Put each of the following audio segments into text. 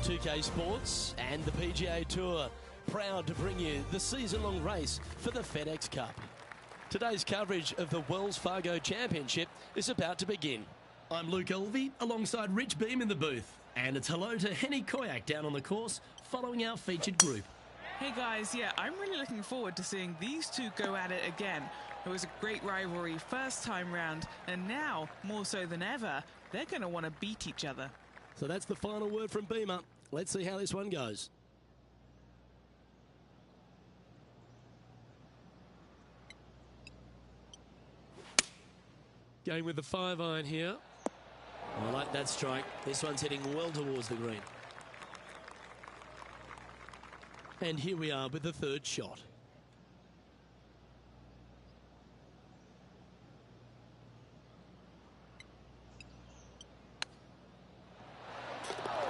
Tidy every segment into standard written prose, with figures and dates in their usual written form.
2K Sports and the PGA Tour, proud to bring you the season-long race for the FedEx Cup. Today's coverage of the Wells Fargo Championship is about to begin. I'm Luke Elvey alongside Rich Beam in the booth, and it's hello to Henny Koyak down on the course following our featured group. Hey guys, yeah, I'm really looking forward to seeing these two go at it again. It was a great rivalry first time round, and now, more so than ever, they're going to want to beat each other. So that's the final word from Beamer. Let's see how this one goes. Going with the 5-iron here. I like that strike. This one's heading well towards the green. And here we are with the third shot.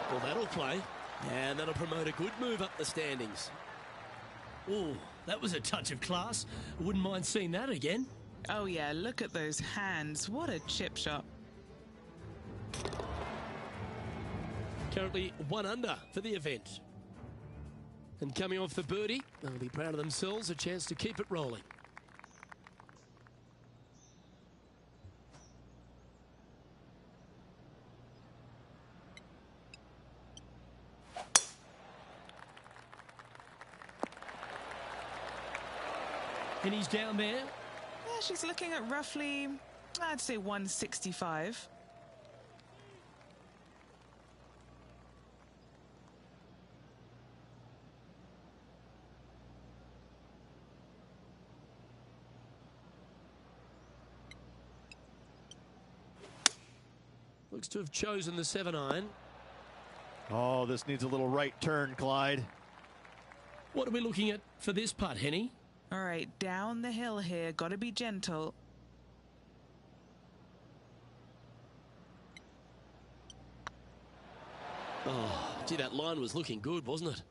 Well, that'll play, and that'll promote a good move up the standings. Oh, that was a touch of class. Wouldn't mind seeing that again. Oh yeah, look at those hands. What a chip shot. Currently 1 under for the event. And coming off the birdie, they'll be proud of themselves, a chance to keep it rolling. And he's down there. Yeah, she's looking at roughly, I'd say 165. Looks to have chosen the 7-iron. Oh, this needs a little right turn, Clyde. What are we looking at for this putt, Henny? All right, down the hill here. Got to be gentle. Oh, gee, that line was looking good, wasn't it?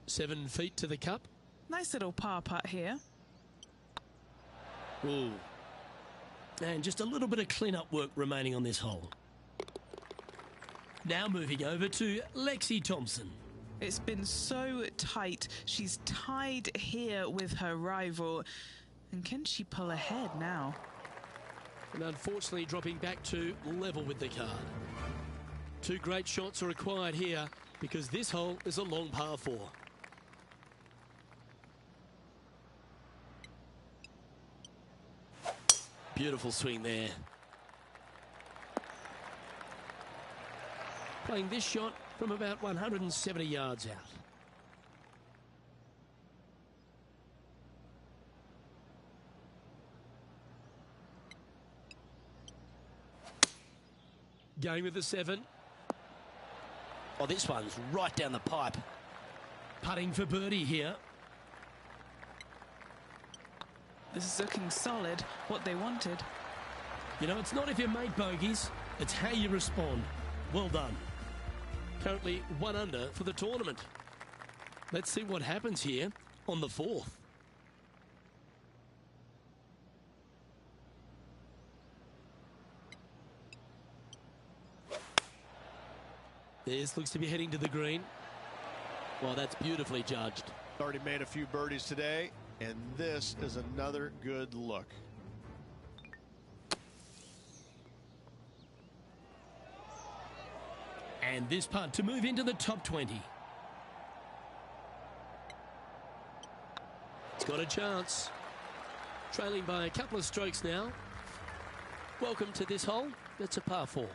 7 feet to the cup. Nice little par putt here. Ooh. And just a little bit of clean-up work remaining on this hole. Now moving over to Lexi Thompson. It's been so tight. She's tied here with her rival. And can she pull ahead now? And unfortunately dropping back to level with the card. 2 great shots are required here because this hole is a long par 4. Beautiful swing there. Playing this shot from about 170 yards out. Going with the 7. Oh, this one's right down the pipe. Putting for birdie here. This is looking solid, what they wanted. You know, it's not if you make bogeys, it's how you respond. Well done. Currently 1 under for the tournament. Let's see what happens here on the 4th. This looks to be heading to the green. Well, that's beautifully judged. Already made a few birdies today, and this is another good look. And this putt to move into the top 20. It's got a chance. Trailing by a couple of strokes now. Welcome to this hole. That's a par 4.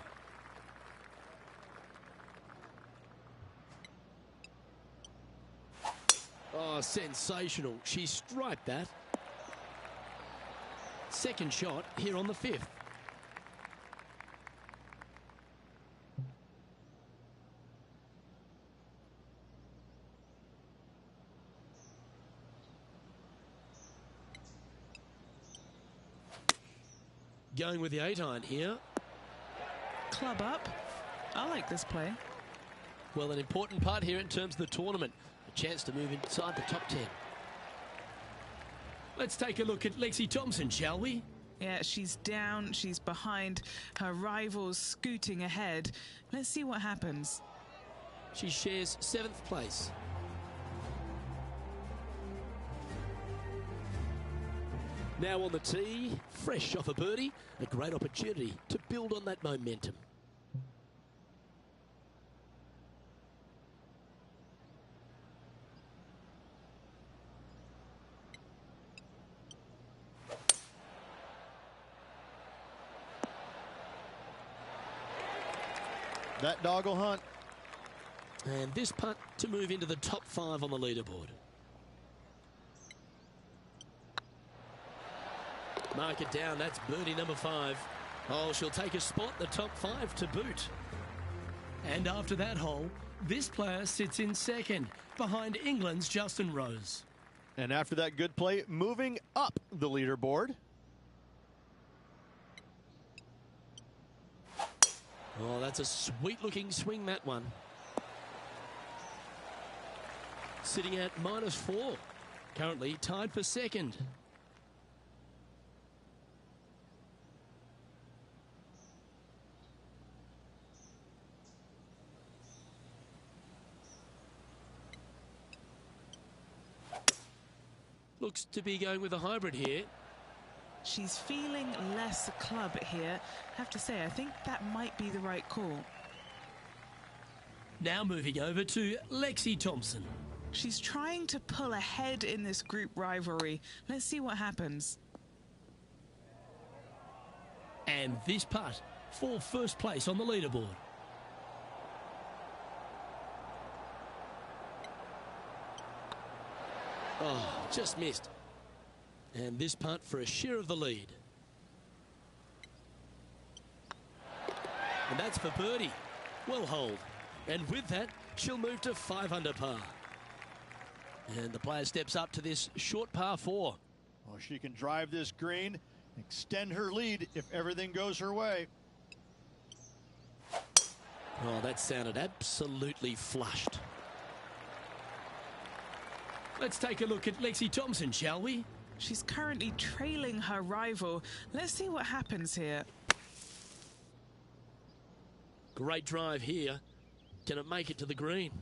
Oh, sensational. She striped that. Second shot here on the 5th. Going with the 8-iron here. Club up. I like this play. Well, an important part here in terms of the tournament. A chance to move inside the top 10. Let's take a look at Lexi Thompson, shall we? Yeah, she's down, she's behind, her rivals scooting ahead. Let's see what happens. She shares 7th place. Now on the tee, fresh off a birdie, a great opportunity to build on that momentum. That dog will hunt. And this putt to move into the top 5 on the leaderboard. Mark it down, that's birdie number 5. Oh, she'll take a spot in the top 5 to boot. And after that hole, this player sits in 2nd, behind England's Justin Rose. And after that good play, moving up the leaderboard. Oh, that's a sweet-looking swing, that one. Sitting at -4. Currently tied for 2nd. Looks to be going with a hybrid here. She's feeling less club here. Have to say, I think that might be the right call. Now moving over to Lexi Thompson. She's trying to pull ahead in this group rivalry. Let's see what happens. And this putt for 1st place on the leaderboard. Oh, just missed. And this putt for a share of the lead. And that's for birdie. Well holed. And with that, she'll move to 5 under par. And the player steps up to this short par 4. Oh, she can drive this green, extend her lead if everything goes her way. Oh, that sounded absolutely flushed. Let's take a look at Lexi Thompson, shall we? She's currently trailing her rival. Let's see what happens here. Great drive here. Can it make it to the green?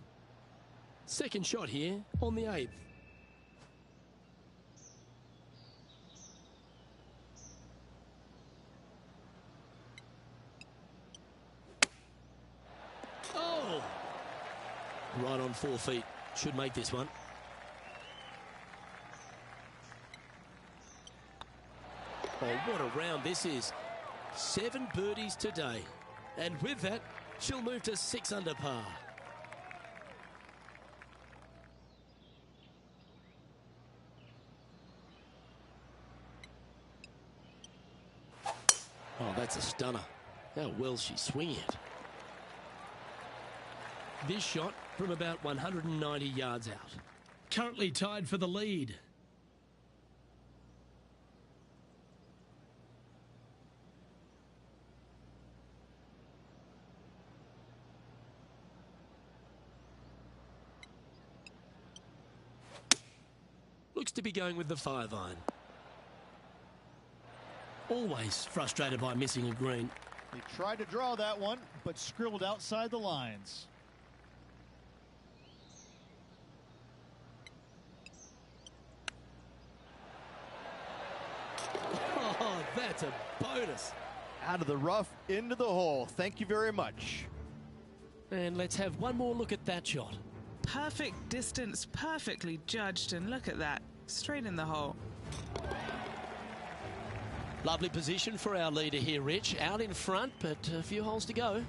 2nd shot here on the 8th. Oh! Right on 4 feet. Should make this one. Oh, what a round this is. 7 birdies today. And with that, she'll move to 6 under par. Oh, that's a stunner. How well she's swinging it. This shot from about 190 yards out. Currently tied for the lead. Looks to be going with the 5-iron. Always frustrated by missing a green. He tried to draw that one, but scribbled outside the lines. Oh, that's a bonus. Out of the rough, into the hole. Thank you very much. And let's have one more look at that shot. Perfect distance, perfectly judged, and look at that. Straight in the hole. Lovely position for our leader here, Rich. Out in front, but a few holes to go.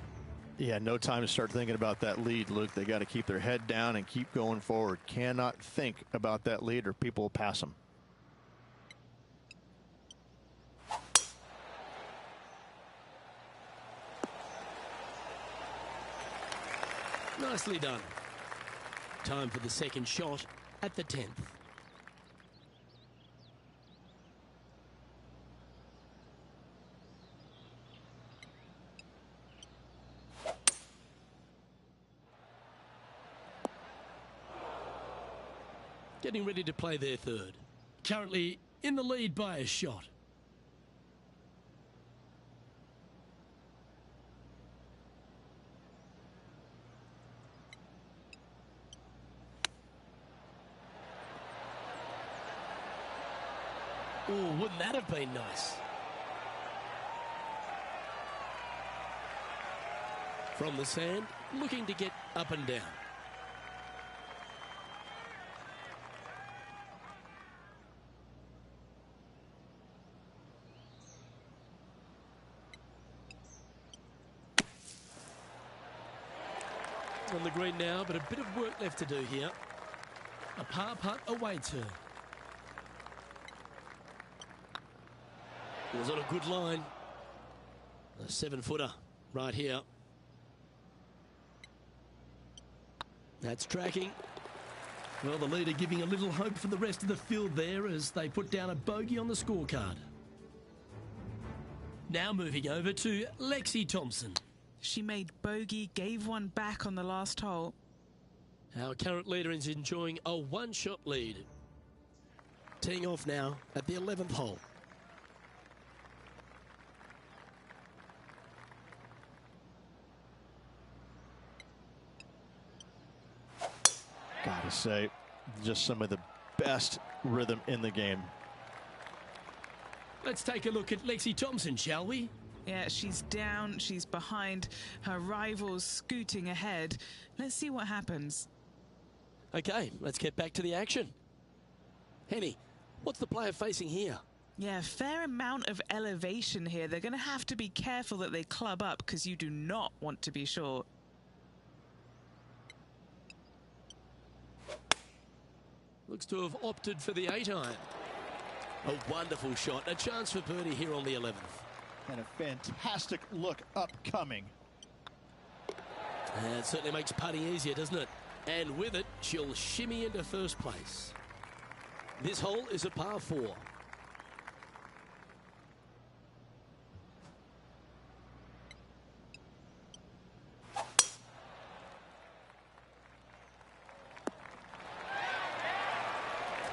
Yeah, no time to start thinking about that lead, Luke. They got to keep their head down and keep going forward. Cannot think about that lead or people will pass them. Nicely done. Time for the 2nd shot at the 10th. Getting ready to play their 3rd. Currently in the lead by a shot. Oh, wouldn't that have been nice? From the sand, looking to get up and down. On the green now, but a bit of work left to do here. A par putt awaits her. It was on a good line. A 7-footer right here. That's tracking. Well, the leader giving a little hope for the rest of the field there as they put down a bogey on the scorecard. Now moving over to Lexi Thompson. She made bogey, gave one back on the last hole. Our current leader is enjoying a one-shot lead. Teeing off now at the 11th hole. Gotta say, just some of the best rhythm in the game. Let's take a look at Lexi Thompson, shall we? Yeah, she's down, she's behind, her rivals scooting ahead. Let's see what happens. Okay, let's get back to the action. Henny, what's the player facing here? Yeah, fair amount of elevation here. They're going to have to be careful that they club up because you do not want to be short. Looks to have opted for the 8-iron. A wonderful shot, a chance for birdie here on the 11th. And a fantastic look upcoming. It certainly makes putting easier, doesn't it? And with it, she'll shimmy into first place. This hole is a par 4.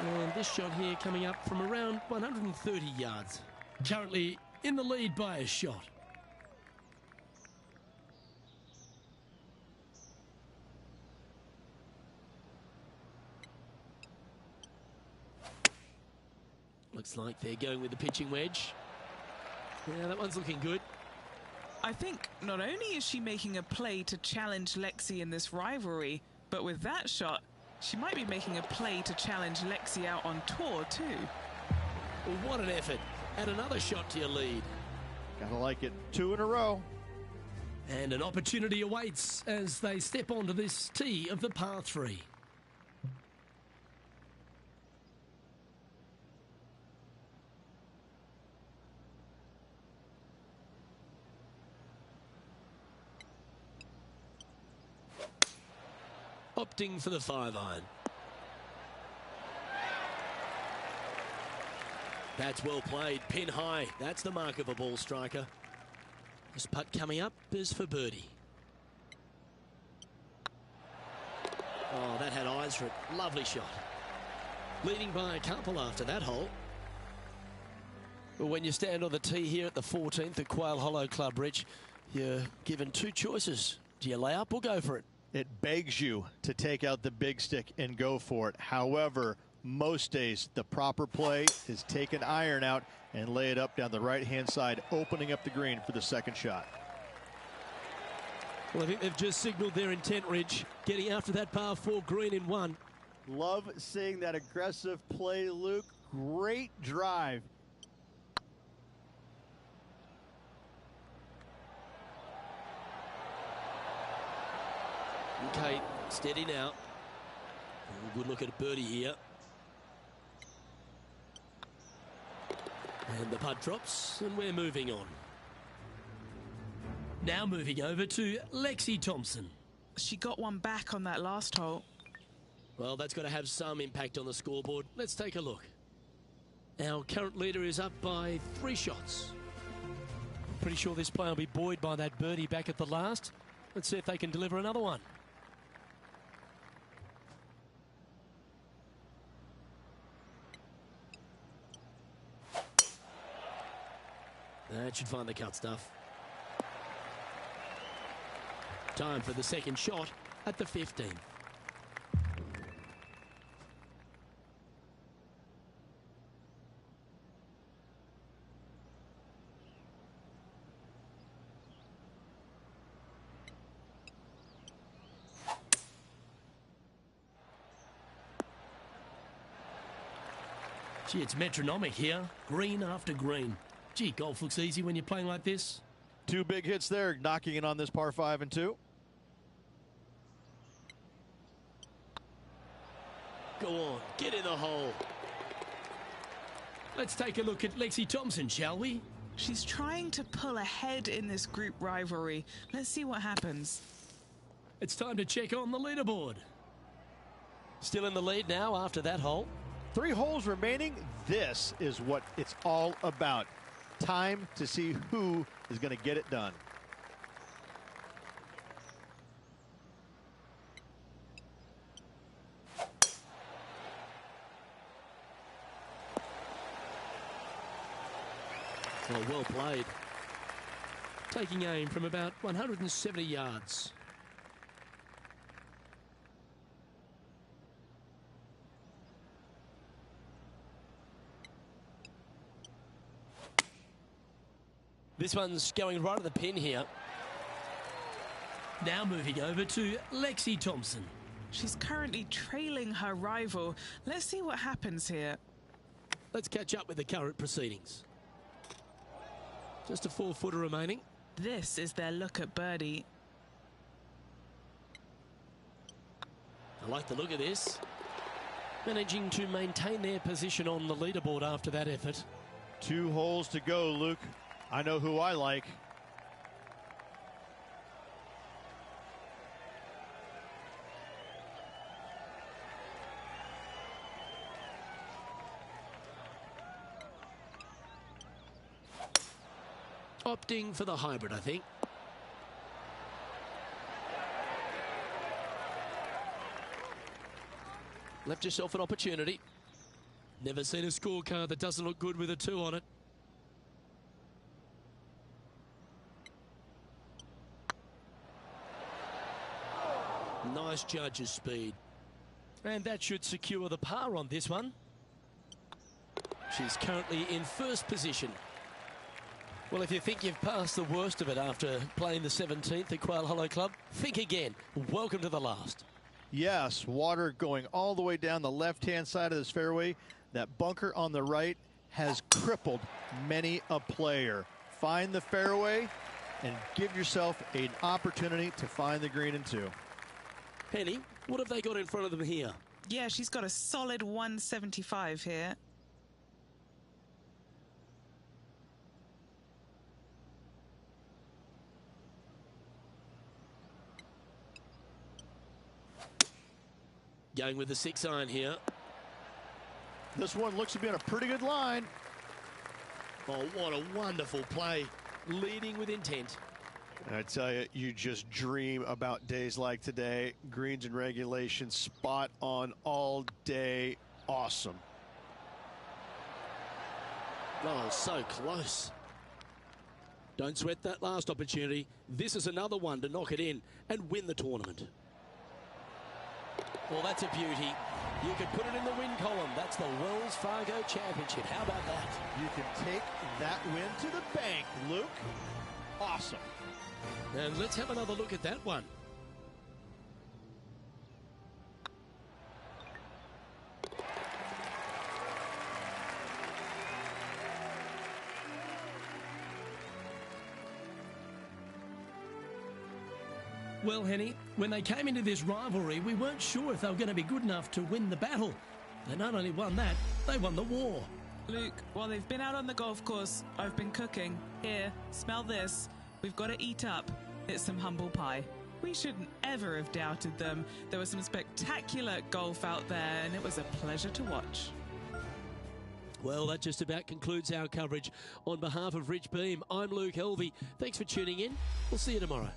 And this shot here coming up from around 130 yards. Currently in the lead by a shot. Looks like they're going with the pitching wedge. Yeah, that one's looking good. I think not only is she making a play to challenge Lexi in this rivalry, but with that shot, she might be making a play to challenge Lexi out on tour too. Well, what an effort. Add another shot to your lead. Gotta like it. 2 in a row. And an opportunity awaits as they step onto this tee of the par 3. Opting for the 5-iron. That's well played, pin high. That's the mark of a ball striker. This putt coming up is for birdie. Oh, that had eyes for it. Lovely shot. Leading by a couple after that hole. Well, when you stand on the tee here at the 14th at Quail Hollow Club, Rich, you're given 2 choices. Do you lay up or go for it? It begs you to take out the big stick and go for it. However, most days the proper play is take an iron out and lay it up down the right-hand side, opening up the green for the second shot. Well, I think they've just signaled their intent, Rich, getting after that par 4 green in 1. Love seeing that aggressive play, Luke. Great drive. Okay, steady now. Good look at birdie here. And the putt drops, and we're moving on. Now moving over to Lexi Thompson. She got one back on that last hole. Well, that's got to have some impact on the scoreboard. Let's take a look. Our current leader is up by 3 shots. Pretty sure this player will be buoyed by that birdie back at the last. Let's see if they can deliver another one. That should find the cut stuff. Time for the second shot at the 15th. Gee, it's metronomic here. Green after green. Gee, golf looks easy when you're playing like this. 2 big hits there, knocking it on this par 5 and 2. Go on, get in the hole. Let's take a look at Lexi Thompson, shall we? She's trying to pull ahead in this group rivalry. Let's see what happens. It's time to check on the leaderboard. Still in the lead now after that hole. 3 holes remaining. This is what it's all about. Time to see who is going to get it done. Well played. Taking aim from about 170 yards. This one's going right at the pin here. Now moving over to Lexi Thompson. She's currently trailing her rival. Let's see what happens here. Let's catch up with the current proceedings. Just a 4-footer remaining. This is their look at birdie. I like the look of this. Managing to maintain their position on the leaderboard after that effort. 2 holes to go, Luke. I know who I like. Opting for the hybrid, I think. Left yourself an opportunity. Never seen a scorecard that doesn't look good with a 2 on it. Nice judge's speed. And that should secure the par on this one. She's currently in first position. Well, if you think you've passed the worst of it after playing the 17th at Quail Hollow Club, think again. Welcome to the last. Yes, water going all the way down the left-hand side of this fairway. That bunker on the right has crippled many a player. Find the fairway and give yourself an opportunity to find the green in 2. Penny, what have they got in front of them here? Yeah, she's got a solid 175 here. Going with the 6-iron here. This one looks to be on a pretty good line. Oh, what a wonderful play. Leading with intent. I tell you, you just dream about days like today. Greens and regulation, spot on all day. Awesome. Oh, so close. Don't sweat that last opportunity. This is another one to knock it in and win the tournament. Well, that's a beauty. You could put it in the win column. That's the Wells Fargo Championship. How about that? You can take that win to the bank, Luke. Awesome. And let's have another look at that one. Well, Henny, when they came into this rivalry, we weren't sure if they were going to be good enough to win the battle. They not only won that, they won the war. Luke, while they've been out on the golf course, I've been cooking. Here, smell this. We've got to eat up. It's some humble pie. We shouldn't ever have doubted them. There was some spectacular golf out there, and it was a pleasure to watch. Well, that just about concludes our coverage. On behalf of Rich Beam, I'm Luke Helvey. Thanks for tuning in. We'll see you tomorrow.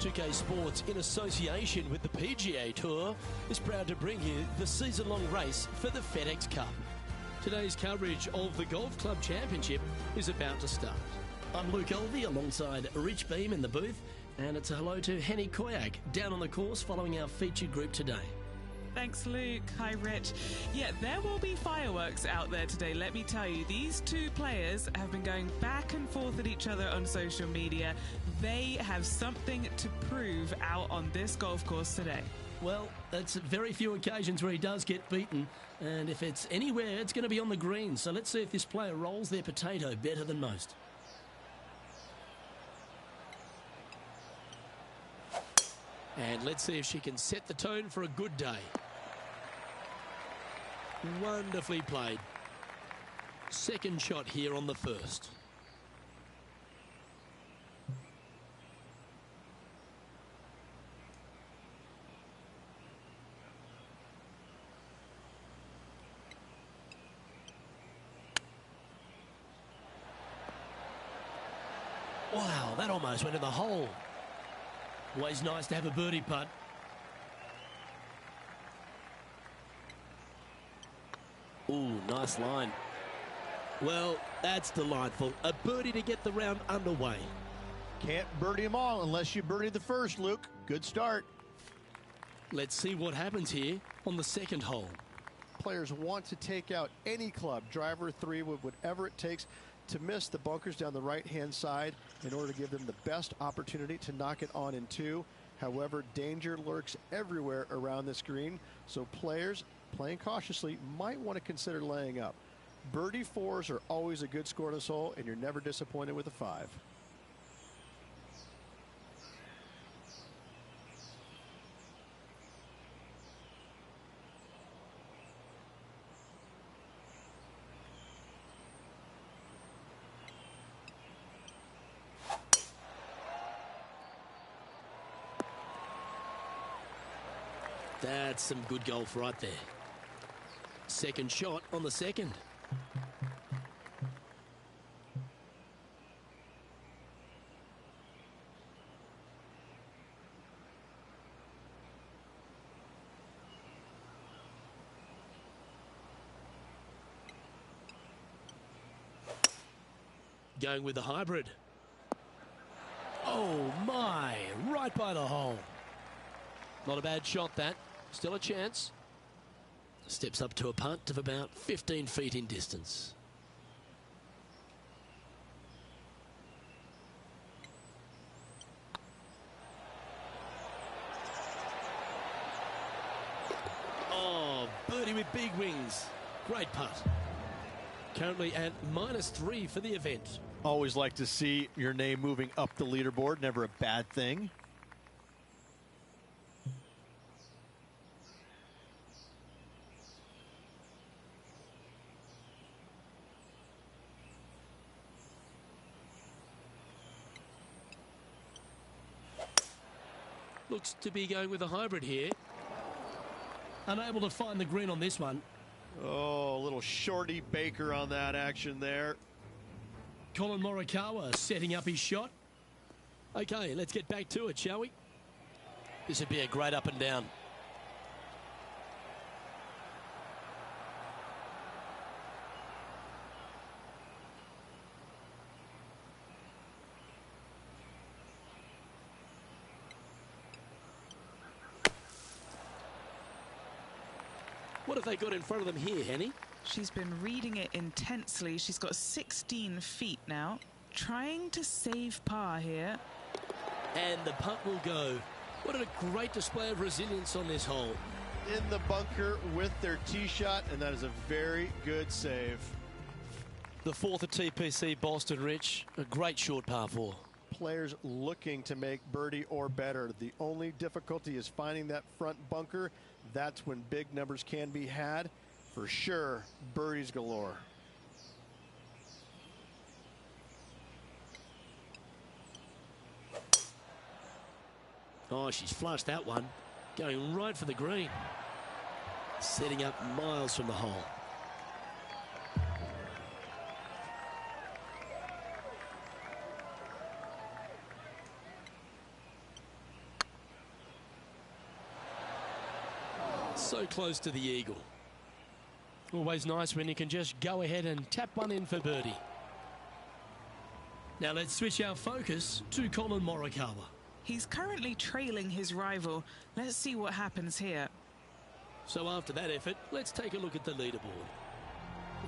2K Sports, in association with the PGA Tour, is proud to bring you the season-long race for the FedEx Cup. Today's coverage of the Golf Club Championship is about to start. I'm Luke Elvey alongside Rich Beam in the booth, and it's a hello to Henny Koyak down on the course following our featured group today. Thanks, Luke. Hi, Rich. Yeah, there will be fireworks out there today, let me tell you. These two players have been going back and forth at each other on social media. They have something to prove out on this golf course today. Well, it's very few occasions where he does get beaten, and if it's anywhere, it's going to be on the green. So let's see if this player rolls their potato better than most. And let's see if she can set the tone for a good day. Wonderfully played. Second shot here on the first. Wow, that almost went in the hole. Always nice to have a birdie putt. Ooh, nice line. Well, that's delightful. A birdie to get the round underway. Can't birdie them all unless you birdie the first, Luke. Good start. Let's see what happens here on the second hole. Players want to take out any club, driver, three, wood, whatever it takes, to miss the bunkers down the right-hand side in order to give them the best opportunity to knock it on in two. However, danger lurks everywhere around this green, so players playing cautiously might want to consider laying up. Birdie fours are always a good score in this hole, and you're never disappointed with a five. That's some good golf right there. Second shot on the second. Going with the hybrid. Oh my, right by the hole. Not a bad shot, that. Still a chance. Steps up to a putt of about 15 feet in distance. Oh, birdie with big wings. Great putt. Currently at -3 for the event. Always like to see your name moving up the leaderboard. Never a bad thing. Looks to be going with a hybrid here. Unable to find the green on this one. Oh, a little shorty Baker on that action there. Colin Morikawa setting up his shot. Okay, let's get back to it, shall we? This would be a great up and down. What have they got in front of them here, Henny? She's been reading it intensely. She's got 16 feet now. Trying to save par here. And the putt will go. What a great display of resilience on this hole. In the bunker with their tee shot, and that is a very good save. The fourth at TPC Boston, Rich. A great short par four. Players looking to make birdie or better. The only difficulty is finding that front bunker. That's when big numbers can be had. For sure, birdies galore. Oh, she's flushed that one. Going right for the green. Setting up miles from the hole. So close to the eagle. Always nice when you can just go ahead and tap one in for birdie. Now let's switch our focus to Collin Morikawa. He's currently trailing his rival. Let's see what happens here. So after that effort, let's take a look at the leaderboard.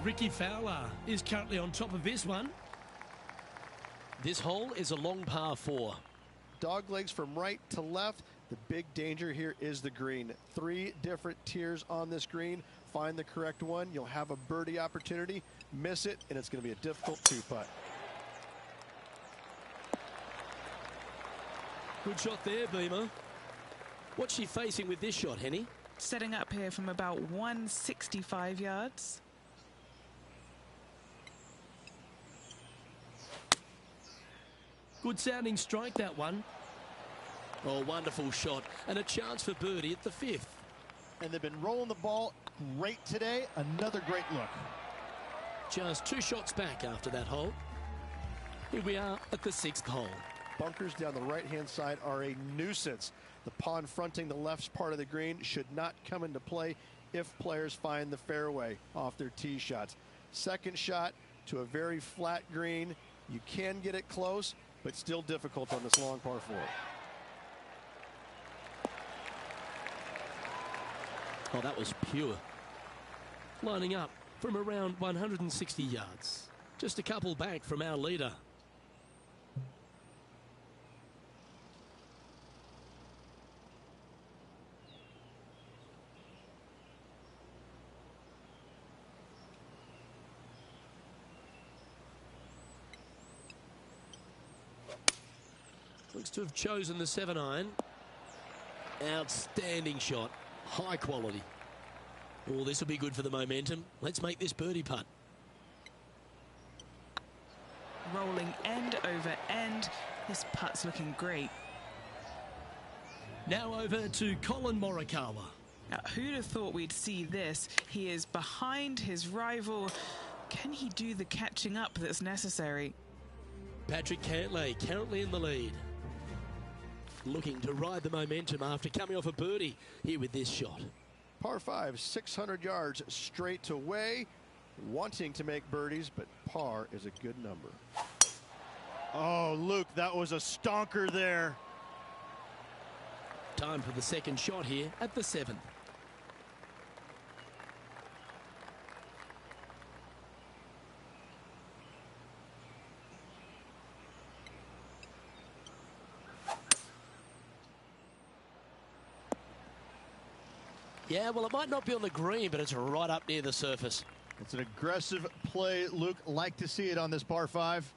Ricky Fowler is currently on top of this one. This hole is a long par 4. Dog legs from right to left. The big danger here is the green. 3 different tiers on this green. Find the correct one. You'll have a birdie opportunity. Miss it, and it's going to be a difficult 2-putt. Good shot there, Beamer. What's she facing with this shot, Henny? Setting up here from about 165 yards. Good sounding strike, that one. Oh, wonderful shot. And a chance for birdie at the 5th. And they've been rolling the ball great today. Another great look. Just 2 shots back after that hole. Here we are at the 6th hole. Bunkers down the right-hand side are a nuisance. The pond fronting the left part of the green should not come into play if players find the fairway off their tee shots. Second shot to a very flat green. You can get it close, but still difficult on this long par 4. Oh, that was pure. Lining up from around 160 yards. Just a couple back from our leader. Looks to have chosen the 7-iron. Outstanding shot. High quality. Oh, this will be good for the momentum. Let's make this birdie putt. Rolling end over end. This putt's looking great. Now over to Collin Morikawa. Now, who'd have thought we'd see this? He is behind his rival. Can he do the catching up that's necessary? Patrick Cantlay currently in the lead. Looking to ride the momentum after coming off a birdie here with this shot. Par 5, 600 yards straight away. Wanting to make birdies, but par is a good number. Oh, Luke, that was a stonker there. Time for the second shot here at the 7th. Yeah, well, it might not be on the green, but it's right up near the surface. It's an aggressive play, Luke. Like to see it on this par 5.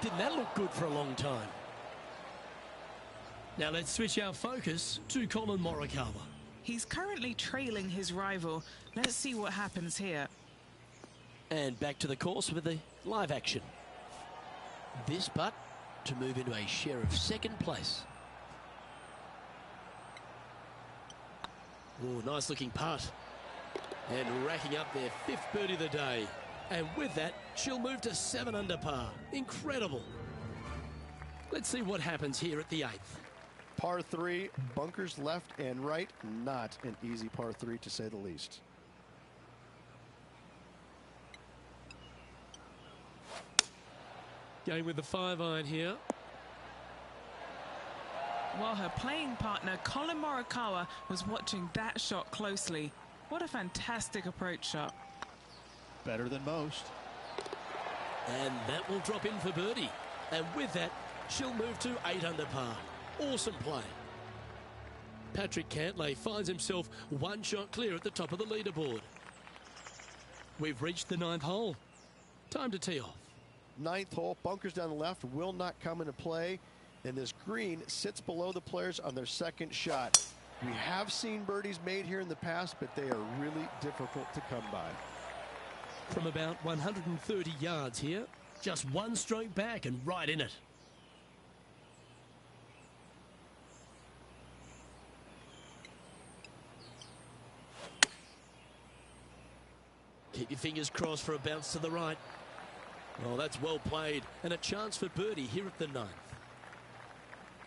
Didn't that look good for a long time? Now let's switch our focus to Collin Morikawa. He's currently trailing his rival. Let's see what happens here. And back to the course with the live action. This putt to move into a share of 2nd place. Oh, nice looking putt. And racking up their 5th birdie of the day. And with that, she'll move to 7 under par. Incredible. Let's see what happens here at the 8th. Par 3, bunkers left and right. Not an easy par 3, to say the least. Going with the 5-iron here. While her playing partner, Collin Morikawa, was watching that shot closely. What a fantastic approach shot. Better than most. And that will drop in for birdie. And with that, she'll move to 8 under par. Awesome play. Patrick Cantlay finds himself 1 shot clear at the top of the leaderboard. We've reached the 9th hole. Time to tee off. 9th hole, bunkers down the left will not come into play. And this green sits below the players on their 2nd shot. We have seen birdies made here in the past, but they are really difficult to come by. From about 130 yards here, just 1 stroke back and right in it. Keep your fingers crossed for a bounce to the right. Oh, that's well played, and a chance for birdie here at the 9th.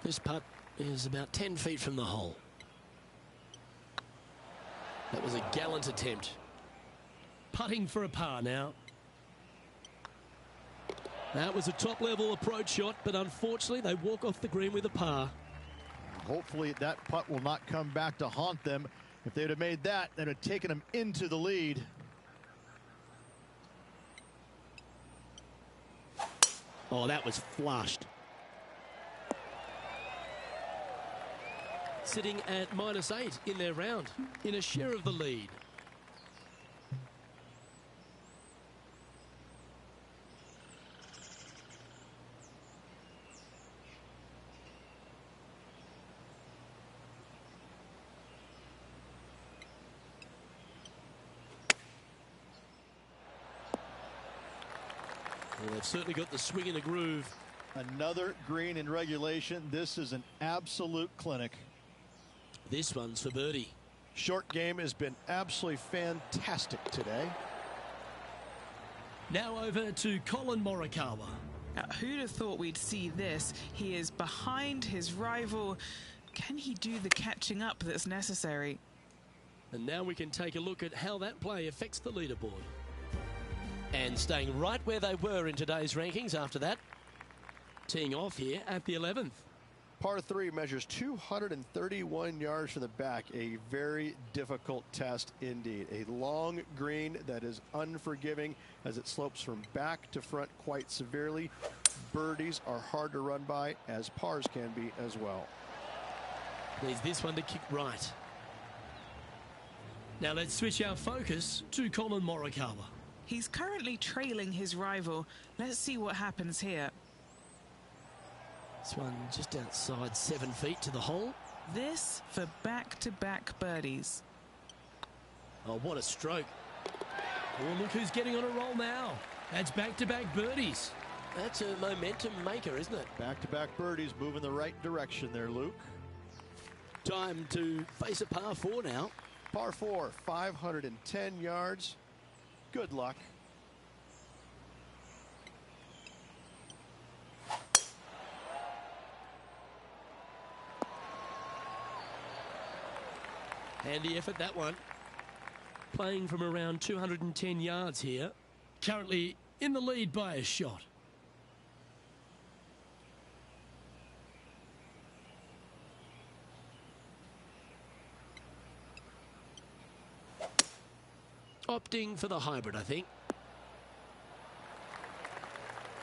This putt is about 10 feet from the hole. That was a gallant attempt. Putting for a par now. That was a top-level approach shot, but unfortunately they walk off the green with a par. Hopefully that putt will not come back to haunt them. If they'd have made that, that would have taken them into the lead. Oh, that was flushed. Sitting at -8 in their round, in a share of the lead. Well, they've certainly got the swing in the groove. Another green in regulation. This is an absolute clinic. This one's for birdie. Short game has been absolutely fantastic today. Now over to Colin Morikawa. Now, who'd have thought we'd see this? He is behind his rival. Can he do the catching up that's necessary? And now we can take a look at how that play affects the leaderboard. And staying right where they were in today's rankings after that. Teeing off here at the 11th. Par 3 measures 231 yards from the back. A very difficult test indeed. A long green that is unforgiving as it slopes from back to front quite severely. Birdies are hard to run by, as pars can be as well. Needs this one to kick right. Now let's switch our focus to Colin Morikawa. He's currently trailing his rival. Let's see what happens here. This one just outside 7 feet to the hole. This for back-to-back birdies. Oh, what a stroke. Oh, look who's getting on a roll now. That's back-to-back birdies. That's a momentum maker, isn't it? Back-to-back birdies move in the right direction there, Luke. Time to face a par 4 now. Par 4, 510 yards. Good luck. Handy effort, that one. Playing from around 210 yards here. Currently in the lead by a shot. Opting for the hybrid, I think.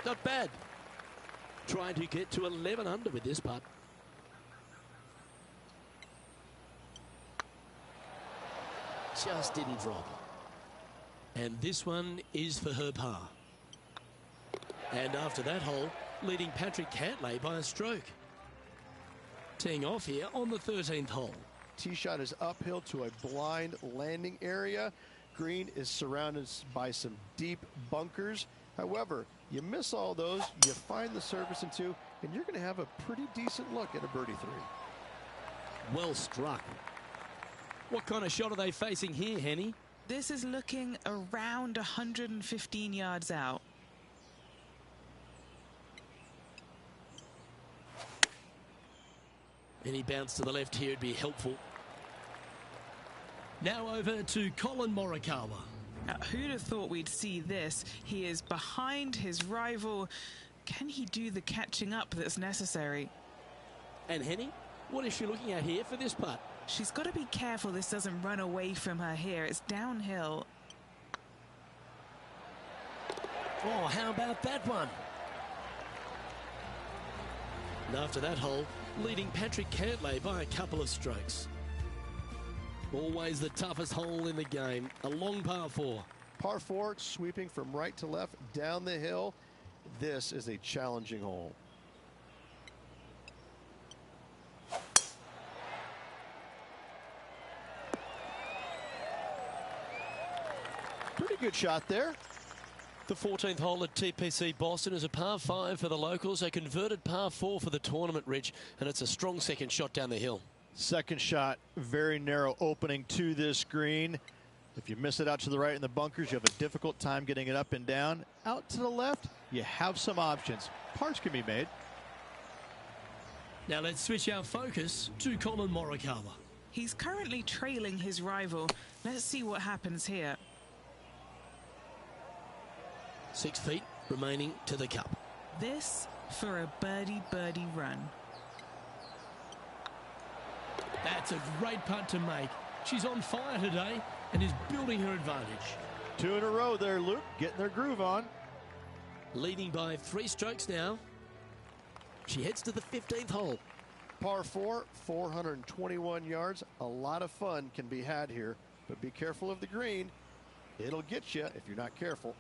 Not bad. Trying to get to 11 under with this putt. Just didn't drop. And this one is for her par. And after that hole, leading Patrick Cantlay by a stroke. Teeing off here on the 13th hole. Tee shot is uphill to a blind landing area. Green is surrounded by some deep bunkers. However, you miss all those, you find the surface in 2, and you're going to have a pretty decent look at a birdie 3. Well struck. What kind of shot are they facing here, Henny? This is looking around 115 yards out. Any bounce to the left here would be helpful. Now over to Colin Morikawa. Now, who'd have thought we'd see this? He is behind his rival. Can he do the catching up that's necessary? And Henny, what is she looking at here for this putt? She's got to be careful this doesn't run away from her here. It's downhill. Oh, how about that one? And after that hole, leading Patrick Cantlay by a couple of strokes. Always the toughest hole in the game. A long par 4. Par 4, sweeping from right to left down the hill. This is a challenging hole. Pretty good shot there. The 14th hole at TPC Boston is a par 5 for the locals, a converted par 4 for the tournament, Rich, and it's a strong second shot down the hill. Second shot, very narrow opening to this green. If you miss it out to the right in the bunkers, you have a difficult time getting it up and down. Out to the left, you have some options. Parts can be made. Now let's switch our focus to Colin Morikawa. He's currently trailing his rival. Let's see what happens here. 6 feet remaining to the cup. This for a birdie run. That's a great putt to make. She's on fire today and is building her advantage. 2 in a row there, Luke, getting their groove on. Leading by 3 strokes now. She heads to the 15th hole. Par 4, 421 yards. A lot of fun can be had here, but be careful of the green. It'll get you if you're not careful.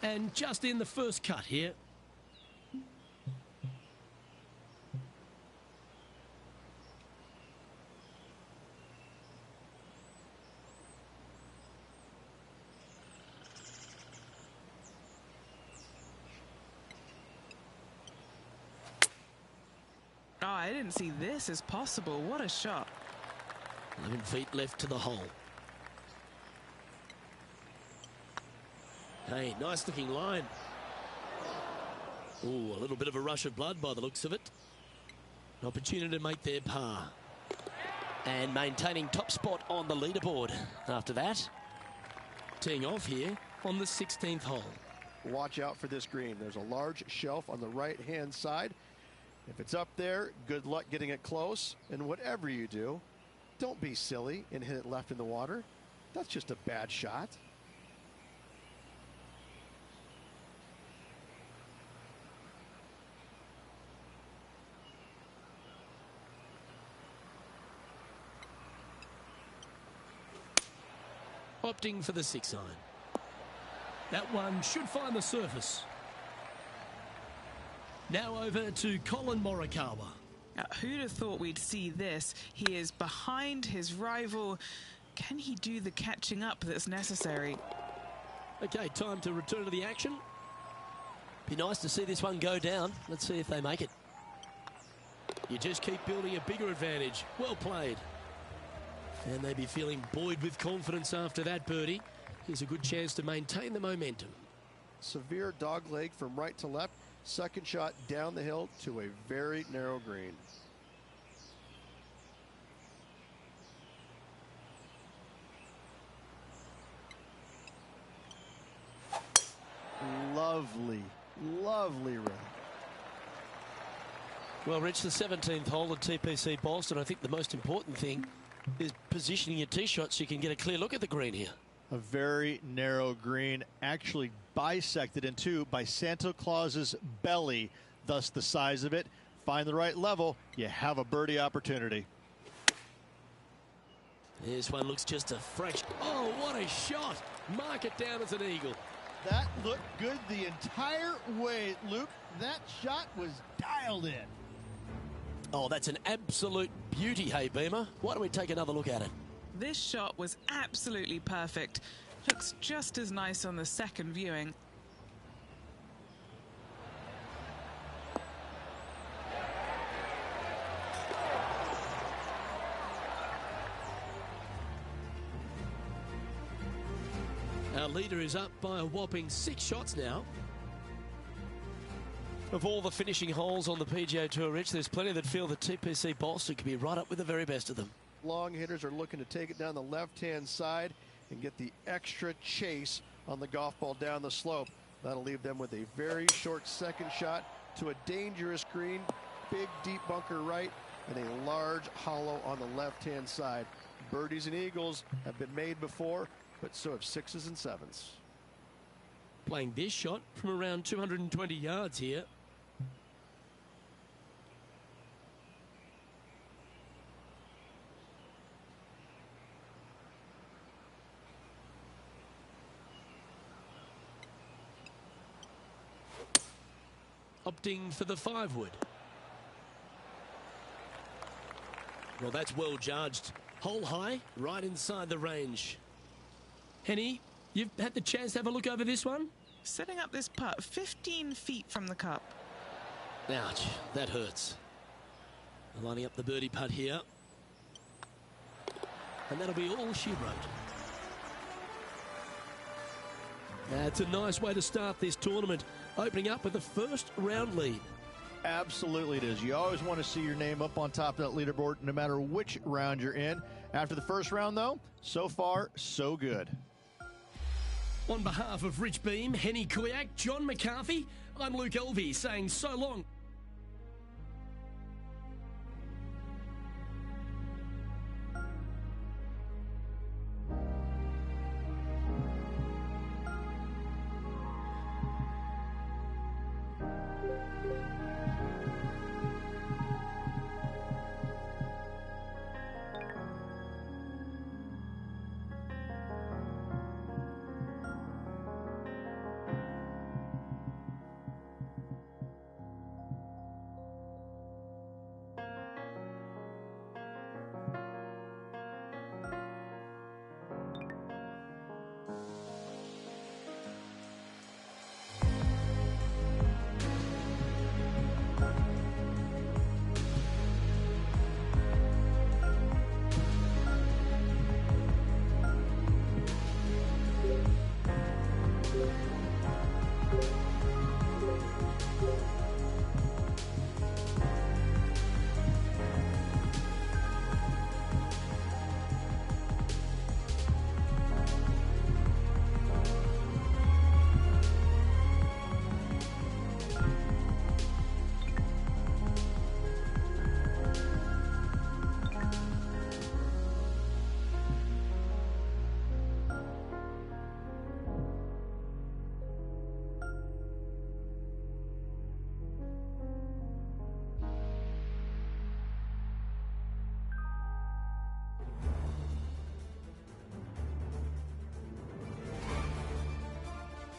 And just in the first cut here. Oh, I didn't see this as possible. What a shot. 11 feet left to the hole. Hey, nice looking line. Ooh, a little bit of a rush of blood by the looks of it. An opportunity to make their par. And maintaining top spot on the leaderboard after that. Teeing off here on the 16th hole. Watch out for this green. There's a large shelf on the right-hand side. If it's up there, good luck getting it close. And whatever you do, don't be silly and hit it left in the water. That's just a bad shot. Opting for the 6 iron. That one should find the surface. Now over to Colin Morikawa. Who'd have thought we'd see this? He is behind his rival. Can he do the catching up that's necessary? Okay, time to return to the action. Be nice to see this one go down. Let's see if they make it. You just keep building a bigger advantage. Well played. And they'd be feeling buoyed with confidence after that birdie. Here's a good chance to maintain the momentum. Severe dog leg from right to left. Second shot down the hill to a very narrow green. Lovely, lovely run. Well, Rich, the 17th hole at TPC Boston. I think the most important thing is positioning your tee shot so you can get a clear look at the green here. A very narrow green, actually bisected in two by Santa Claus's belly, thus the size of it. Find the right level, you have a birdie opportunity. This one looks just a fresh. Oh, what a shot! Mark it down as an eagle. That looked good the entire way, Luke. That shot was dialed in. Oh, that's an absolute beauty, hey, Beamer. Why don't we take another look at it? This shot was absolutely perfect. Looks just as nice on the second viewing. Our leader is up by a whopping 6 shots now. Of all the finishing holes on the PGA Tour, Rich, there's plenty that feel that TPC Boston could be right up with the very best of them. Long hitters are looking to take it down the left-hand side and get the extra chase on the golf ball down the slope. That'll leave them with a very short second shot to a dangerous green, big deep bunker right, and a large hollow on the left-hand side. Birdies and eagles have been made before, but so have 6s and 7s. Playing this shot from around 220 yards here. Opting for the 5-wood. Well, that's well judged. Hole high, right inside the range. Henny, you've had the chance to have a look over this one? Setting up this putt 15 feet from the cup. Ouch, that hurts. Lining up the birdie putt here. And that'll be all she wrote. It's a nice way to start this tournament, opening up with the first round lead. Absolutely it is. You always want to see your name up on top of that leaderboard, no matter which round you're in. After the first round, though, so far, so good. On behalf of Rich Beam, Henny Kuyak, John McCarthy, I'm Luke Elvey saying so long.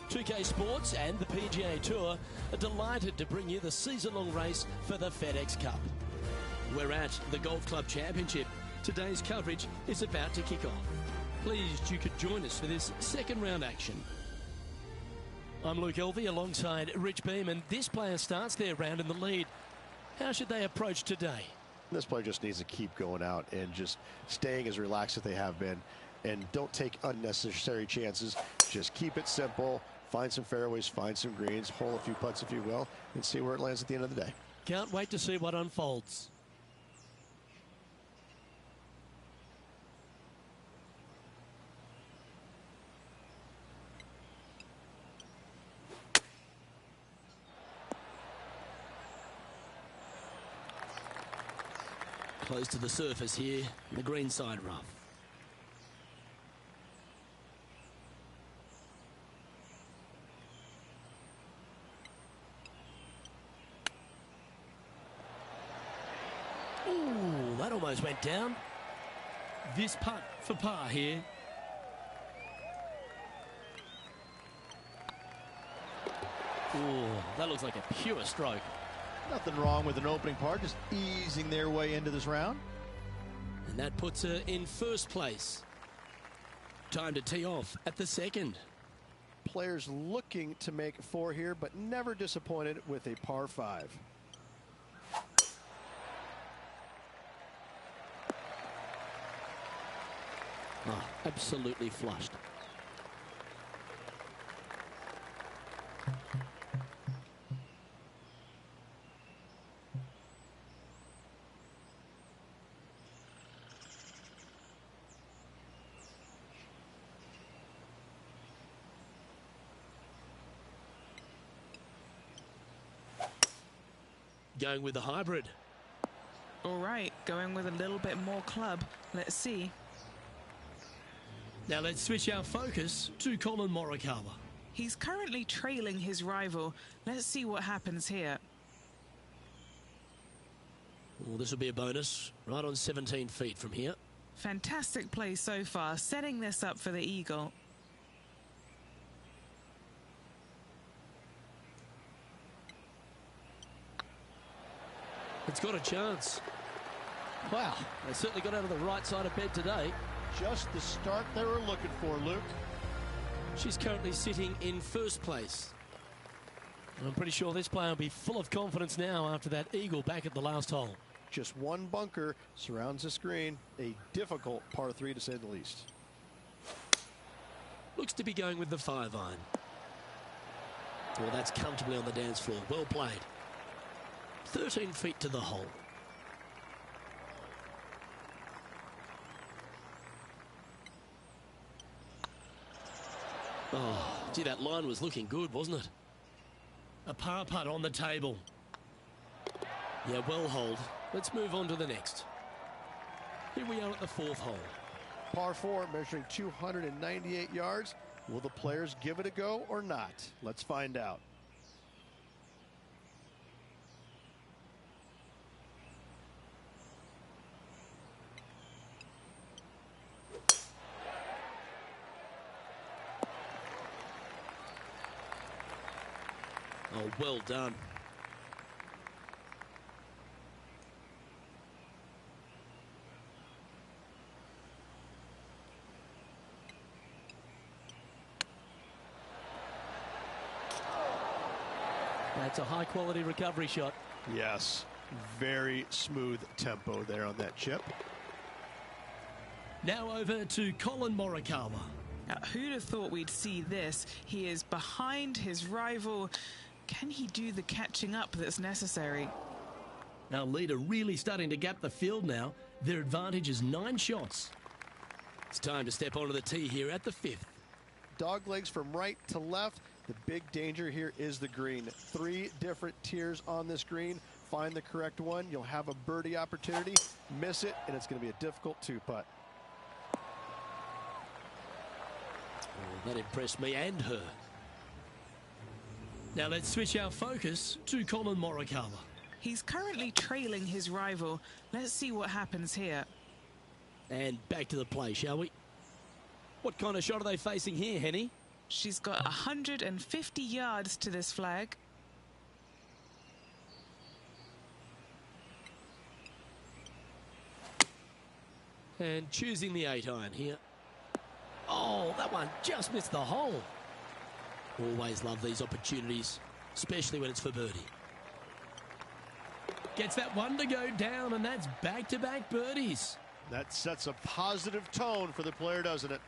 .2K Sports and the PGA Tour are delighted to bring you the season-long race for the FedEx Cup. We're at the Golf Club Championship. Today's coverage is about to kick off. Pleased you could join us for this second round action. I'm Luke Elvey alongside Rich Beam, and this player starts their round in the lead. How should they approach today? This player just needs to keep going out and just staying as relaxed as they have been, and don't take unnecessary chances. Just keep it simple. Find some fairways, find some greens, hole a few putts if you will, and see where it lands at the end of the day. Can't wait to see what unfolds. Close to the surface here, the green side rough. Ooh, that almost went down. This putt for par here. Ooh, that looks like a pure stroke. Nothing wrong with an opening par, just easing their way into this round. And that puts her in first place. Time to tee off at the second. Players looking to make four here, but never disappointed with a par 5. Oh, absolutely flushed. Going with the hybrid. All right, going with a little bit more club. Let's see. Now let's switch our focus to Colin Morikawa. He's currently trailing his rival. Let's see what happens here. Well, this will be a bonus, right on 17 feet from here. Fantastic play so far, setting this up for the eagle. It's got a chance. Wow, they certainly got out of the right side of bed today. Just the start they were looking for, Luke. She's currently sitting in first place. And I'm pretty sure this player will be full of confidence now after that eagle back at the last hole. Just one bunker surrounds the screen. A difficult par 3 to say the least. Looks to be going with the 5-iron. Well, that's comfortably on the dance floor. Well played. 13 feet to the hole. Oh, gee, that line was looking good, wasn't it? A par putt on the table. Yeah, well hold. Let's move on to the next. Here we are at the 4th hole. Par 4 measuring 298 yards. Will the players give it a go or not? Let's find out. Oh, well done. That's a high-quality recovery shot. Yes, very smooth tempo there on that chip. Now over to Colin Morikawa. Now, who'd have thought we'd see this? He is behind his rival. Can he do the catching up that's necessary? Our leader really starting to gap the field now. Their advantage is 9 shots. It's time to step onto the tee here at the 5th. Dog legs from right to left. The big danger here is the green. 3 different tiers on this green. Find the correct one. You'll have a birdie opportunity. Miss it, and it's going to be a difficult 2-putt. Oh, that impressed me and her. Now let's switch our focus to Colin Morikawa. He's currently trailing his rival. Let's see what happens here. And back to the play, shall we? What kind of shot are they facing here, Henny? She's got 150 yards to this flag. And choosing the 8-iron here. Oh, that one just missed the hole. Always love these opportunities, especially when it's for birdie. Gets that one to go down, and that's back-to-back birdies. That sets a positive tone for the player, doesn't it?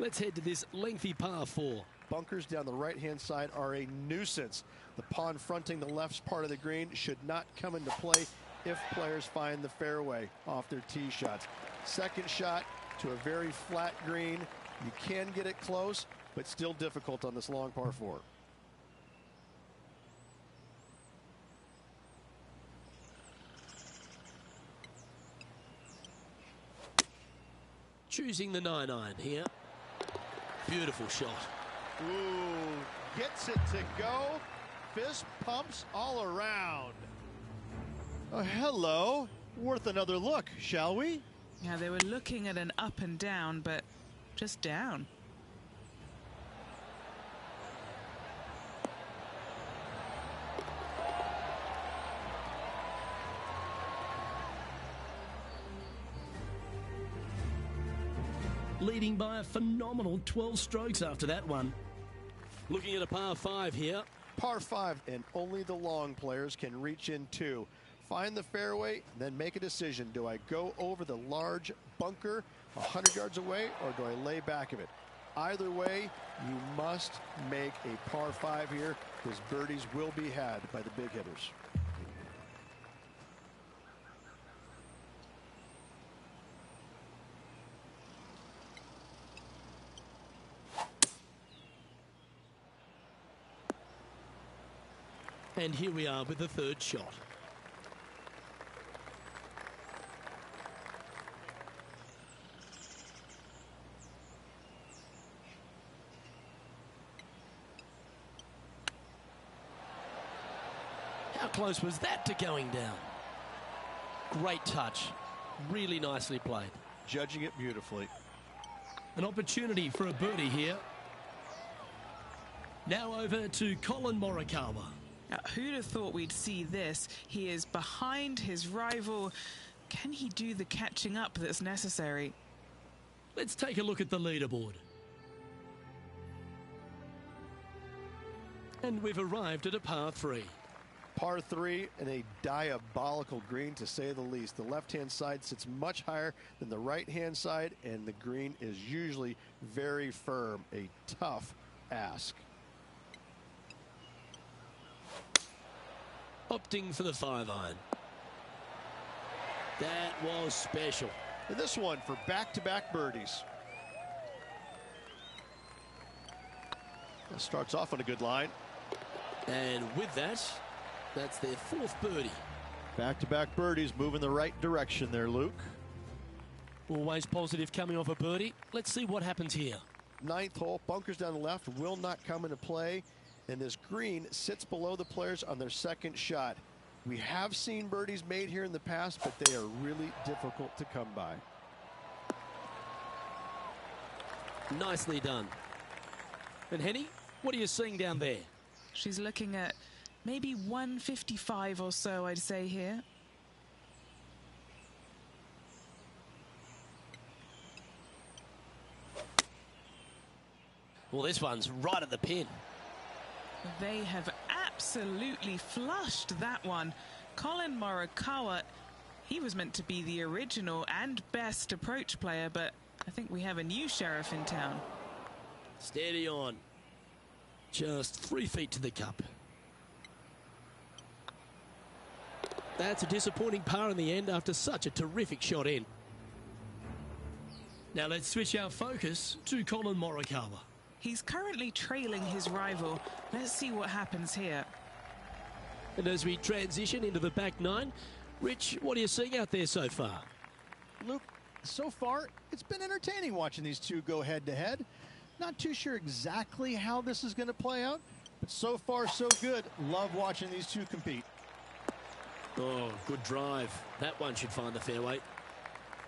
Let's head to this lengthy par 4. Bunkers down the right-hand side are a nuisance. The pond fronting the left part of the green should not come into play if players find the fairway off their tee shots. Second shot to a very flat green. You can get it close, but still difficult on this long par 4. Choosing the 9-iron here. Beautiful shot. Ooh, gets it to go. Fist pumps all around. Oh, hello. Worth another look, shall we? Yeah, they were looking at an up and down, but just down. Leading by a phenomenal 12 strokes after that one. Looking at a par 5 here. Par 5, and only the long players can reach in 2. Find the fairway, then make a decision. Do I go over the large bunker 100 yards away, or do I lay back of it? Either way, you must make a par 5 here, because birdies will be had by the big hitters. And here we are with the 3rd shot. How close was that to going down? Great touch. Really nicely played. Judging it beautifully. An opportunity for a birdie here. Now over to Colin Morikawa. Now, who'd have thought we'd see this? He is behind his rival. Can he do the catching up that's necessary? Let's take a look at the leaderboard. And we've arrived at a par 3. Par 3 and a diabolical green, to say the least. The left-hand side sits much higher than the right-hand side, and the green is usually very firm. A tough ask. Opting for the 5-iron. That was special. And this one for back-to-back birdies. That starts off on a good line. And with that, that's their 4th birdie. Back-to-back birdies, moving the right direction there, Luke. Always positive coming off a birdie. Let's see what happens here. 9th hole, bunkers down the left, will not come into play. And this green sits below the players on their 2nd shot. We have seen birdies made here in the past, but they are really difficult to come by. Nicely done. And Henny, what are you seeing down there? She's looking at maybe 155 or so, I'd say here. Well, this one's right at the pin. They have absolutely flushed that one. Colin Morikawa, he was meant to be the original and best approach player, but I think we have a new sheriff in town. Steady on. Just 3 feet to the cup. That's a disappointing par in the end after such a terrific shot in. Now let's switch our focus to Colin Morikawa. He's currently trailing his rival. Let's see what happens here. And as we transition into the back 9, Rich, what are you seeing out there so far? Luke, so far, it's been entertaining watching these two go head-to-head. Not too sure exactly how this is going to play out, but so far, so good. Love watching these two compete. Oh, good drive. That one should find the fairway.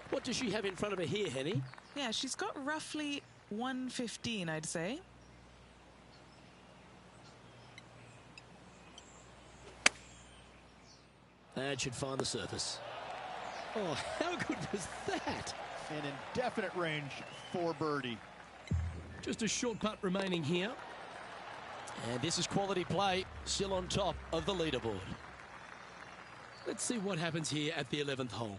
What does she have in front of her here, Henny? Yeah, she's got roughly 115, I'd say. That should find the surface. Oh, how good was that? An indefinite range for birdie. Just a short putt remaining here. And this is quality play, still on top of the leaderboard. Let's see what happens here at the 11th hole.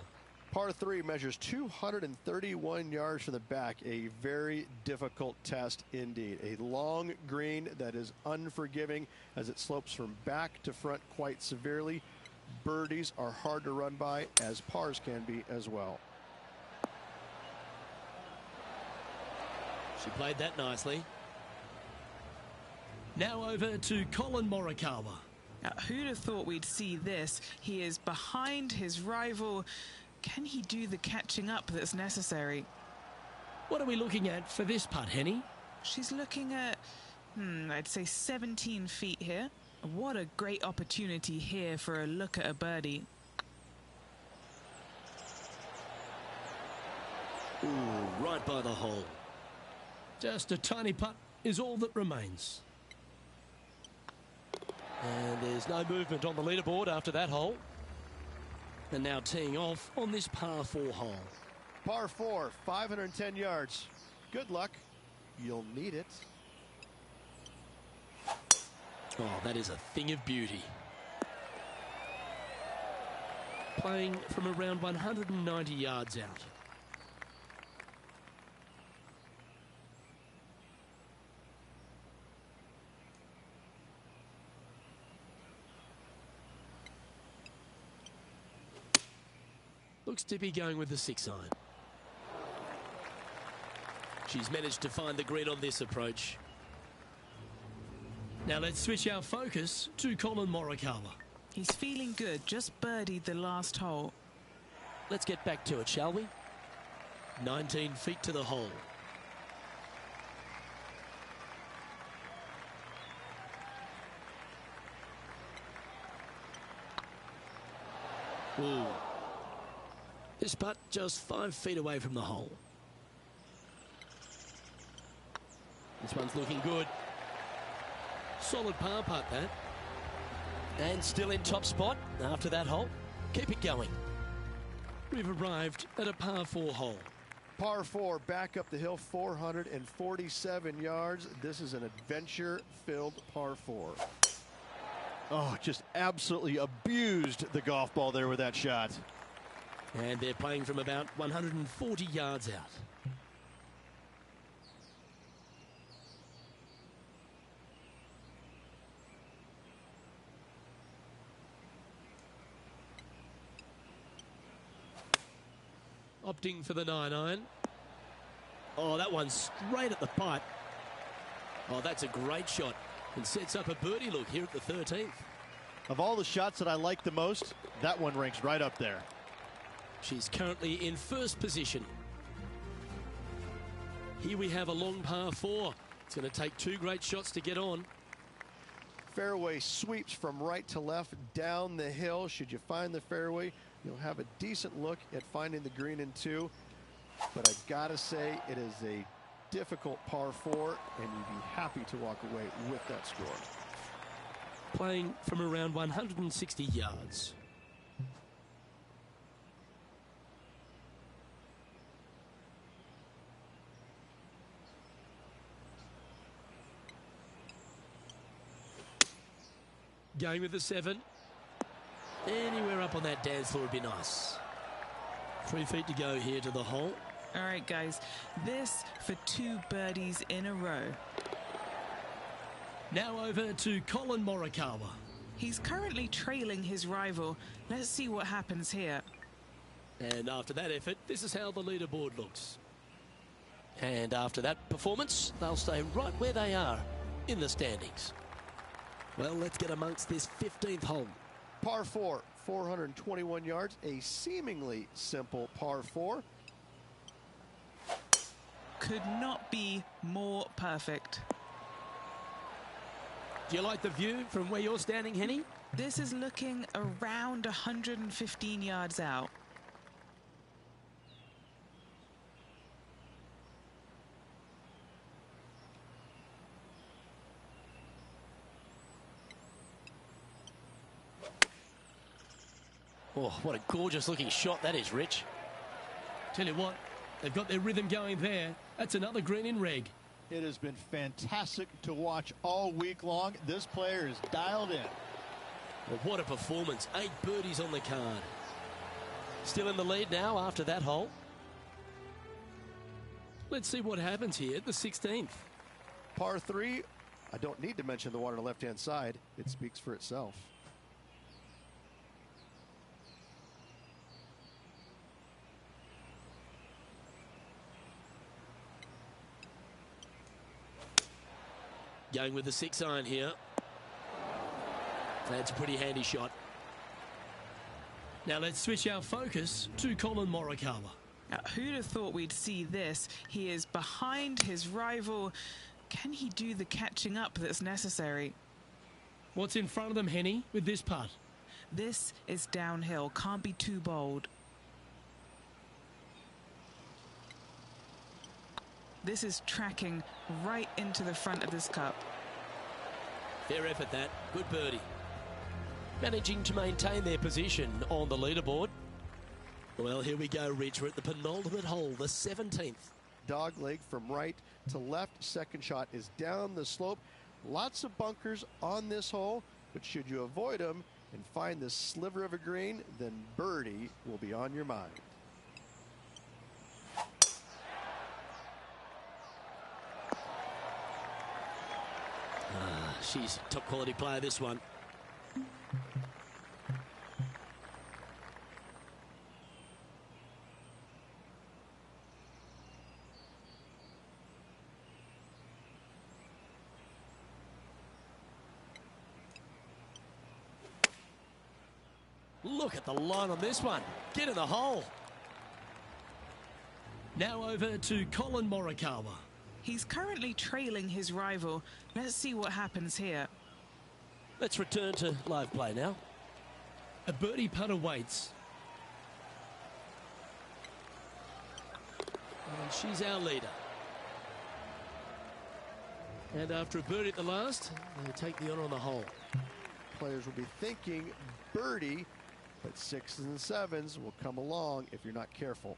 Par 3 measures 231 yards from the back. A very difficult test indeed. A long green that is unforgiving as it slopes from back to front quite severely. Birdies are hard to run by, as pars can be as well. She played that nicely. Now over to Colin Morikawa. Now, who'd have thought we'd see this? He is behind his rival. Can he do the catching up that's necessary? What are we looking at for this putt, Henny? She's looking at, I'd say 17 feet here. What a great opportunity here for a look at a birdie. Ooh, right by the hole. Just a tiny putt is all that remains. And there's no movement on the leaderboard after that hole. And now teeing off on this par 4 hole. Par 4, 510 yards. Good luck. You'll need it. Oh, that is a thing of beauty. Playing from around 190 yards out. Looks to be going with the 6-iron. She's managed to find the green on this approach. Now let's switch our focus to Colin Morikawa. He's feeling good, just birdied the last hole. Let's get back to it, shall we? 19 feet to the hole. Ooh. This putt just 5 feet away from the hole. This one's looking good. Solid par putt, that. And still in top spot after that hole. Keep it going. We've arrived at a par 4 hole. Par 4, back up the hill, 447 yards. This is an adventure-filled par 4. Oh, just absolutely abused the golf ball there with that shot. And they're playing from about 140 yards out. Opting for the 9-iron. Oh, that one's straight at the pipe. Oh, that's a great shot and sets up a birdie look here at the 13th. Of all the shots that I like the most, that one ranks right up there. She's currently in first position. Here we have a long par 4. It's going to take 2 great shots to get on. Fairway sweeps from right to left down the hill. Should you find the fairway, you'll have a decent look at finding the green in 2. But I've got to say, it is a difficult par 4, and you'd be happy to walk away with that score. Playing from around 160 yards. Going with the 7. Anywhere up on that dance floor would be nice. 3 feet to go here to the hole. All right, guys, this for 2 birdies in a row. Now over to Colin Morikawa. He's currently trailing his rival. Let's see what happens here. And after that effort, this is how the leaderboard looks. And after that performance, they'll stay right where they are in the standings. Well, let's get amongst this 15th hole. Par 4, 421 yards, a seemingly simple par 4. Could not be more perfect. Do you like the view from where you're standing, Henny? This is looking around 115 yards out. Oh, what a gorgeous looking shot that is, Rich. Tell you what, they've got their rhythm going there. That's another green in reg. It has been fantastic to watch all week long. This player is dialed in. Well, what a performance. 8 birdies on the card. Still in the lead now after that hole. Let's see what happens here at the 16th. Par 3, I don't need to mention the water on the left-hand side. It speaks for itself. Going with the 6-iron here. That's a pretty handy shot. Now let's switch our focus to Colin Morikawa. Now, who'd have thought we'd see this? He is behind his rival. Can he do the catching up that's necessary? What's in front of them, Henny, with this putt? This is downhill. Can't be too bold. This is tracking right into the front of this cup. Fair effort that. Good birdie. Managing to maintain their position on the leaderboard. Well, here we go, Rich. We're at the penultimate hole, the 17th. Dog leg from right to left. Second shot is down the slope. Lots of bunkers on this hole, but should you avoid them and find this sliver of a green, then birdie will be on your mind. She's a top quality player, this one. Look at the line on this one. Get in the hole. Now over to Colin Morikawa. He's currently trailing his rival. Let's see what happens here. Let's return to live play now. A birdie putt awaits. And she's our leader. And after a birdie at the last, they take the honour on the hole. Players will be thinking birdie, but 6s and 7s will come along if you're not careful.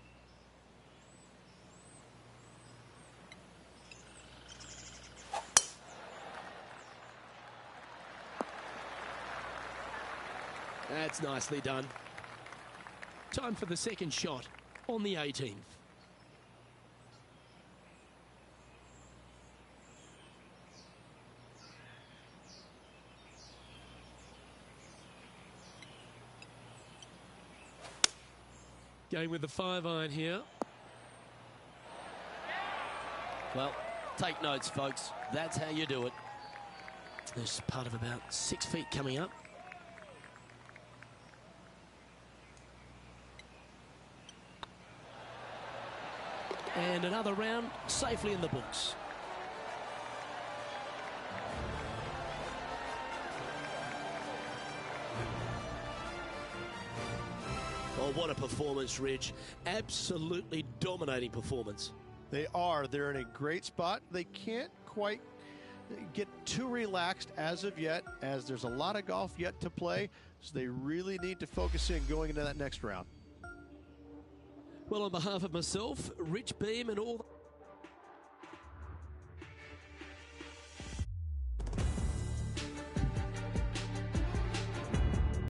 That's nicely done. Time for the second shot on the 18th. Going with the 5-iron here. Well, take notes, folks. That's how you do it. There's part of about 6 feet coming up. And another round safely in the books. Oh, what a performance, Ridge. Absolutely dominating performance. They are. They're in a great spot. They can't quite get too relaxed as of yet, as there's a lot of golf yet to play. So they really need to focus in going into that next round. Well, on behalf of myself, Rich Beam, and all...